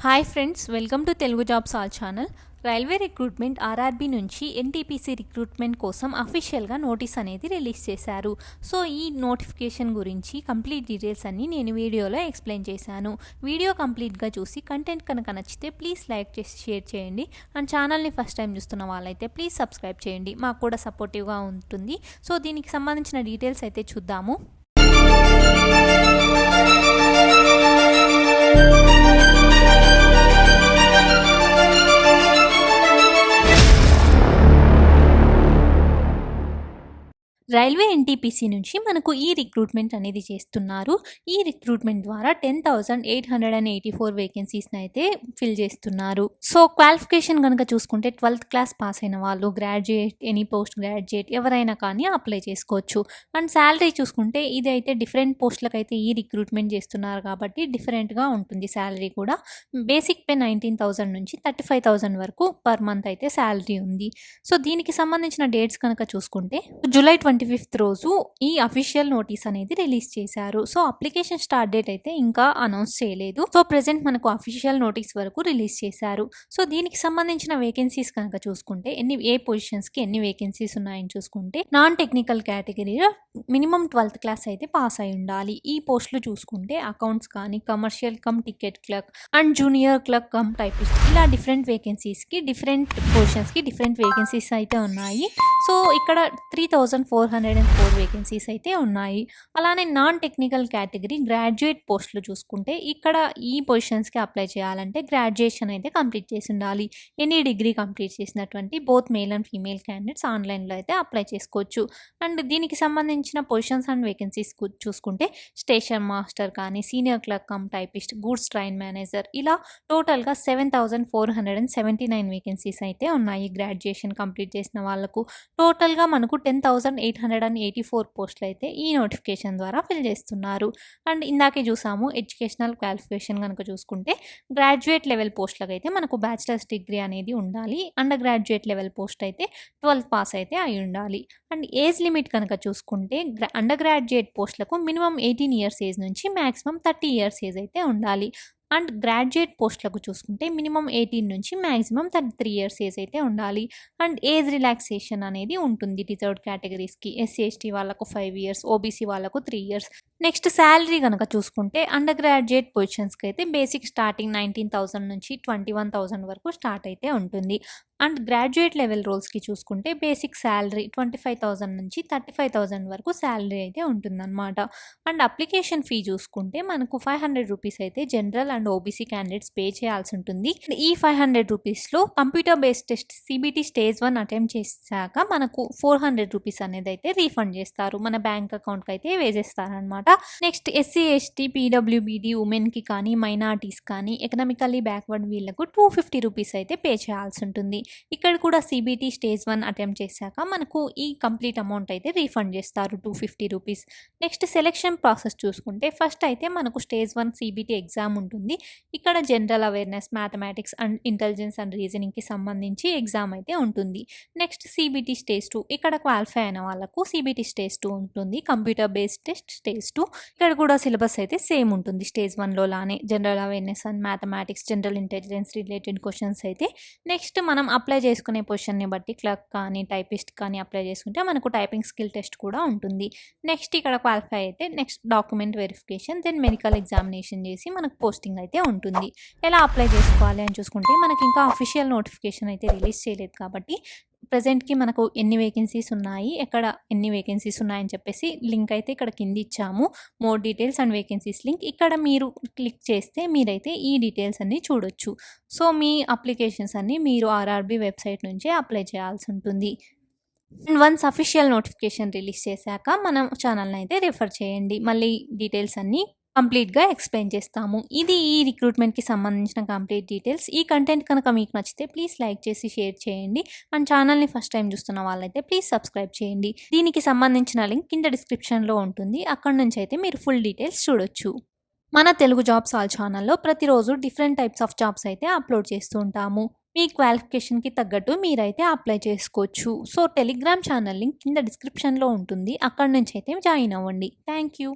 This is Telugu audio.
Hi friends, welcome to Telugu jobs all channel. Railway recruitment RRB నుంచి ఎన్టీపీసీ రిక్రూట్మెంట్ కోసం అఫీషియల్గా నోటీస్ అనేది రిలీజ్ చేశారు. సో ఈ నోటిఫికేషన్ గురించి కంప్లీట్ డీటెయిల్స్ అన్నీ నేను వీడియోలో ఎక్స్ప్లెయిన్ చేశాను. వీడియో కంప్లీట్గా చూసి కంటెంట్ కనుక నచ్చితే ప్లీజ్ లైక్ చేసి షేర్ చేయండి. అండ్ ఛానల్ని ఫస్ట్ టైం చూస్తున్న వాళ్ళైతే ప్లీజ్ సబ్స్క్రైబ్ చేయండి, మాకు కూడా సపోర్టివ్గా ఉంటుంది. సో దీనికి సంబంధించిన డీటెయిల్స్ అయితే చూద్దాము. రైల్వే ఎన్టీపీసీ నుంచి మనకు ఈ రిక్రూట్మెంట్ అనేది చేస్తున్నారు. ఈ రిక్రూట్మెంట్ ద్వారా 10,884 వేకెన్సీస్ని అయితే ఫిల్ చేస్తున్నారు. సో క్వాలిఫికేషన్ కనుక చూసుకుంటే 12th క్లాస్ పాస్ అయిన వాళ్ళు, గ్రాడ్యుయేట్, ఎనీ పోస్ట్ గ్రాడ్యుయేట్ ఎవరైనా కానీ అప్లై చేసుకోవచ్చు. అండ్ శాలరీ చూసుకుంటే ఇది అయితే డిఫరెంట్ పోస్టులకు అయితే ఈ రిక్రూట్మెంట్ చేస్తున్నారు కాబట్టి డిఫరెంట్గా ఉంటుంది శాలరీ కూడా. బేసిక్ పే 19,000 నుంచి 35,000 వరకు పర్ మంత్ అయితే శాలరీ ఉంది. సో దీనికి సంబంధించిన డేట్స్ కనుక చూసుకుంటే జూలై 25th రోజు ఈ అఫీషియల్ నోటీస్ అనేది రిలీజ్ చేశారు. సో అప్లికేషన్ స్టార్ట్ డేట్ అయితే ఇంకా అనౌన్స్ చేయలేదు. సో ప్రెసెంట్ మనకు అఫీషియల్ నోటీస్ వరకు రిలీజ్ చేశారు. సో దీనికి సంబంధించిన వేకెన్సీస్ కనుక చూసుకుంటే ఏ పొజిషన్స్కి ఎన్ని వేకెన్సీస్ ఉన్నాయని చూసుకుంటే నాన్ టెక్నికల్ కేటగిరీలో మినిమం 12th క్లాస్ అయితే పాస్ అయి ఉండాలి. ఈ పోస్టులు చూసుకుంటే అకౌంట్స్ కానీ, commercial come ticket clerk and junior clerk cum typist, ఇలా డిఫరెంట్ వేకెన్సీస్కి డిఫరెంట్ పొజిషన్స్కి డిఫరెంట్ వేకెన్సీస్ అయితే ఉన్నాయి. సో ఇక్కడ 3,404 వేకెన్సీస్ అయితే ఉన్నాయి. అలానే నాన్ టెక్నికల్ కేటగిరీ గ్రాడ్యుయేట్ పోస్టులు చూసుకుంటే ఇక్కడ ఈ పొజిషన్స్కి అప్లై చేయాలంటే గ్రాడ్యుయేషన్ అయితే కంప్లీట్ చేసి ఉండాలి. ఎనీ డిగ్రీ కంప్లీట్ చేసినటువంటి both male and female candidates ఆన్లైన్లో అయితే అప్లై చేసుకోవచ్చు. అండ్ దీనికి సంబంధించిన పొజిషన్స్ అండ్ వేకెన్సీస్ చూసుకుంటే స్టేషన్ మాస్టర్ కానీ, senior clerk cum typist, goods train manager, ఇలా టోటల్గా 7,479 వేకెన్సీస్ అయితే ఉన్నాయి గ్రాడ్యుయేషన్ కంప్లీట్ చేసిన వాళ్ళకు. టోటల్గా మనకు 10,884 పోస్టులు అయితే ఈ నోటిఫికేషన్ ద్వారా ఫిల్ చేస్తున్నారు. అండ్ ఇందాకే చూసాము ఎడ్యుకేషనల్ క్వాలిఫికేషన్ కనుక చూసుకుంటే గ్రాడ్యుయేట్ లెవెల్ పోస్టులకు అయితే మనకు బ్యాచిలర్స్ డిగ్రీ అనేది ఉండాలి. అండర్ గ్రాడ్యుయేట్ లెవెల్ పోస్ట్ అయితే 12th పాస్ అయితే అయి ఉండాలి. అండ్ ఏజ్ లిమిట్ కనుక చూసుకుంటే అండర్ గ్రాడ్యుయేట్ పోస్టులకు మినిమం 18 ఇయర్స్ ఏజ్ నుంచి మ్యాక్సిమం 30 ఇయర్స్ ఏజ్ అయితే ఉండాలి. అండ్ గ్రాడ్యుయేట్ పోస్టులకు చూసుకుంటే మినిమం 18 నుంచి మ్యాక్సిమం 33 ఇయర్స్ ఏజ్ అయితే ఉండాలి. అండ్ ఏజ్ రిలాక్సేషన్ అనేది ఉంటుంది రిజర్వ్డ్ కేటగిరీస్కి. ఎస్సీ ఎస్టీ వాళ్ళకు 5 ఇయర్స్, ఓబీసీ వాళ్ళకు 3 ఇయర్స్. నెక్స్ట్ శాలరీ కనుక చూసుకుంటే అండర్ గ్రాడ్యుయేట్ పొజిషన్స్కి అయితే బేసిక్ స్టార్టింగ్ 19,000 నుంచి 21,000 వరకు స్టార్ట్ అయితే ఉంటుంది. అండ్ గ్రాడ్యుయేట్ లెవెల్ రోల్స్కి చూసుకుంటే బేసిక్ శాలరీ 25,000 నుంచి 35,000 వరకు శాలరీ అయితే ఉంటుందన్నమాట. అండ్ అప్లికేషన్ ఫీ చూసుకుంటే మనకు 500 రూపీస్ అయితే general and OBC candidates pay చేయాల్సి ఉంటుంది. ఈ 500 రూపీస్లో computer based test CBT stage 1 attempt చేశాక మనకు 400 రూపీస్ అనేది అయితే రీఫండ్ చేస్తారు, మన బ్యాంక్ అకౌంట్కి అయితే వేసేస్తారనమాట. నెక్స్ట్ ఎస్సీ ఎస్టీ PWBD ఉమెన్కి కానీ, మైనార్టీస్ కానీ, ఎకనామికల్లీ బ్యాక్వర్డ్ వీళ్ళకు 250 రూపీస్ అయితే పే చేయాల్సి ఉంటుంది. ఇక్కడ కూడా CBT స్టేజ్ 1 అటెంప్ట్ చేశాక మనకు ఈ కంప్లీట్ అమౌంట్ అయితే రీఫండ్ చేస్తారు, 250 రూపీస్. నెక్స్ట్ సెలెక్షన్ ప్రాసెస్ చూసుకుంటే ఫస్ట్ అయితే మనకు స్టేజ్ 1 CBT ఎగ్జామ్ ఉంటుంది. ఇక్కడ general awareness, mathematics and intelligence and రీజనింగ్కి సంబంధించి ఎగ్జామ్ అయితే ఉంటుంది. నెక్స్ట్ CBT స్టేజ్ 2, ఇక్కడ క్వాలిఫై అయిన వాళ్ళకు CBT స్టేజ్ 2 ఉంటుంది. కంప్యూటర్ బేస్డ్ టెస్ట్ స్టేజ్ 2, ఇక్కడ కూడా సిలబస్ అయితే సేమ్ ఉంటుంది స్టేజ్ 1లో లానే. General awareness and mathematics, general intelligence related questions అయితే. నెక్స్ట్ మనం అప్లై చేసుకునే పొజిషన్ని బట్టి క్లర్క్ కానీ, టైపిస్ట్ కానీ అప్లై చేసుకుంటే మనకు టైపింగ్ స్కిల్ టెస్ట్ కూడా ఉంటుంది. నెక్స్ట్ ఇక్కడ క్వాలిఫై అయితే next document verification, then medical examination చేసి మనకు పోస్టింగ్ అయితే ఉంటుంది. ఎలా అప్లై చేసుకోవాలి అని చూసుకుంటే మనకి ఇంకా అఫీషియల్ నోటిఫికేషన్ అయితే రిలీజ్ చేయలేదు కాబట్టి ప్రజెంట్కి మనకు ఎన్ని వేకెన్సీస్ ఉన్నాయి, ఎక్కడ ఎన్ని వేకెన్సీస్ ఉన్నాయని చెప్పేసి లింక్ అయితే ఇక్కడ కింద ఇచ్చాము. More details and vacancies link ఇక్కడ మీరు క్లిక్ చేస్తే మీరైతే ఈ డీటెయిల్స్ అన్నీ చూడొచ్చు. సో మీ అప్లికేషన్స్ అన్నీ మీరు ఆర్ఆర్బీ వెబ్సైట్ నుంచే అప్లై చేయాల్సి ఉంటుంది. And once official notification release చేశాక మన ఛానల్ని అయితే రెఫర్ చేయండి, మళ్ళీ డీటెయిల్స్ అన్నీ కంప్లీట్గా ఎక్స్ప్లెయిన్ చేస్తాము. ఇది ఈ రిక్రూట్మెంట్కి సంబంధించిన కంప్లీట్ డీటెయిల్స్. ఈ కంటెంట్ కనుక మీకు నచ్చితే ప్లీజ్ లైక్ చేసి షేర్ చేయండి. అండ్ ఛానల్ని ఫస్ట్ టైం చూస్తున్న వాళ్ళైతే ప్లీజ్ సబ్స్క్రైబ్ చేయండి. దీనికి సంబంధించిన లింక్ కింద డిస్క్రిప్షన్లో ఉంటుంది, అక్కడ నుంచి అయితే మీరు ఫుల్ డీటెయిల్స్ చూడొచ్చు. మన తెలుగు జాబ్స్ ఆల్ ఛానల్లో ప్రతిరోజు డిఫరెంట్ టైప్స్ ఆఫ్ జాబ్స్ అయితే అప్లోడ్ చేస్తూ ఉంటాము. మీ క్వాలిఫికేషన్కి తగ్గట్టు మీరైతే అప్లై చేసుకోవచ్చు. సో టెలిగ్రామ్ ఛానల్ లింక్ కింద డిస్క్రిప్షన్లో ఉంటుంది, అక్కడ నుంచి అయితే జాయిన్ అవ్వండి. Thank you.